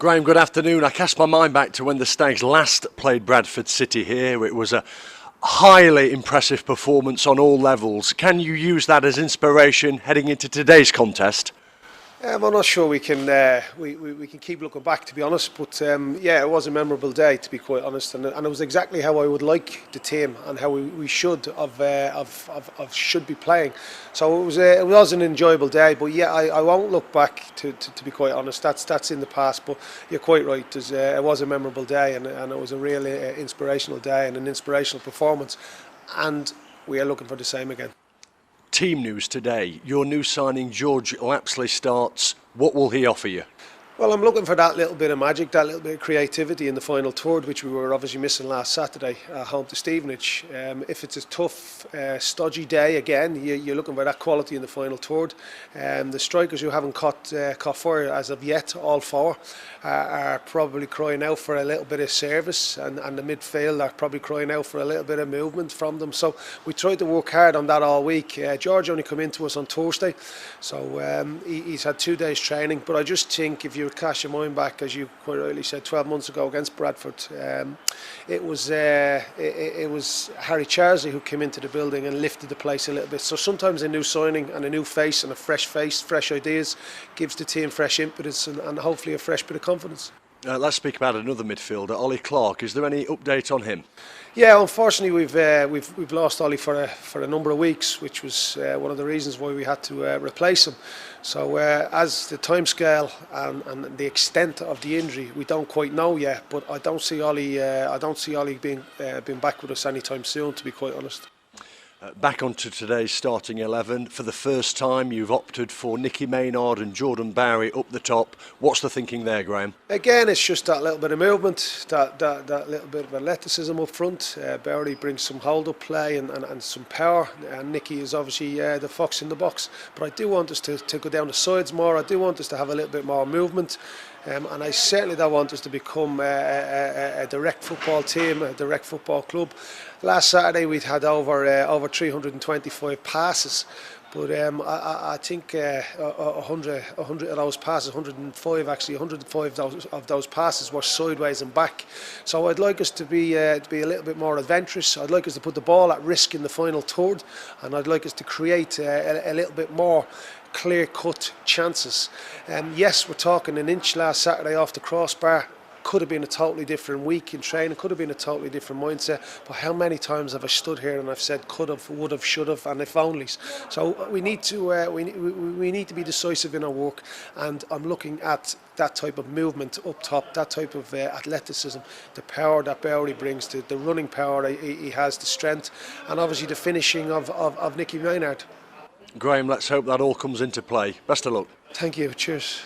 Graham, good afternoon. I cast my mind back to when the Stags last played Bradford City here. It was a highly impressive performance on all levels. Can you use that as inspiration heading into today's contest? I'm not sure we can we can keep looking back, to be honest, but yeah, it was a memorable day, to be quite honest, and it was exactly how I would like the team and how we should should be playing. So it was an enjoyable day, but yeah, I won't look back to be quite honest. That's in the past, but you're quite right. It was a memorable day, and it was a really inspirational day and an inspirational performance, and we are looking for the same again. Team news today. Your new signing, George Lapsley, starts. What will he offer you? Well, I'm looking for that little bit of magic, that little bit of creativity in the final third, which we were obviously missing last Saturday home to Stevenage. If it's a tough, stodgy day again, you're looking for that quality in the final third. The strikers who haven't caught fire as of yet, all four, are probably crying out for a little bit of service, and the midfield are probably crying out for a little bit of movement from them. So we tried to work hard on that all week. George only came into us on Thursday, so he's had 2 days training, but I just think if you cast your mind back, as you quite rightly said, 12 months ago against Bradford, it was Harry Charsley who came into the building and lifted the place a little bit. So sometimes a new signing and a new face and a fresh face, fresh ideas, gives the team fresh impetus and hopefully a fresh bit of confidence. Let's speak about another midfielder, Ollie Clark. Is there any update on him? Yeah, unfortunately we've lost Ollie for a number of weeks, which was one of the reasons why we had to replace him. So as the timescale and the extent of the injury, we don't quite know yet. But I don't see Ollie being back with us anytime soon, to be quite honest. Back onto today's starting 11. For the first time, you've opted for Nicky Maynard and Jordan Bowery up the top. What's the thinking there, Graham? Again, it's just that little bit of movement, that little bit of athleticism up front. Bowery brings some hold-up play and some power, and Nicky is obviously the fox in the box. But I do want us to go down the sides more. I do want us to have a little bit more movement. And I certainly don't want us to become a direct football team, a direct football club. Last Saturday we'd had over 325 passes, but I think 100 of those passes, 105 actually, 105 of those passes were sideways and back. So I'd like us to be a little bit more adventurous. I'd like us to put the ball at risk in the final third, and I'd like us to create a little bit more clear-cut chances. Yes, we're talking an inch last Saturday off the crossbar. Could have been a totally different week in training, could have been a totally different mindset, but how many times have I stood here and I've said could have, would have, should have, and if onlys. So we need to we need to be decisive in our work, and I'm looking at that type of movement up top, that type of athleticism, the power that Bowery brings, the running power he has, the strength, and obviously the finishing of Nicky Maynard. Graham, let's hope that all comes into play. Best of luck. Thank you. Cheers.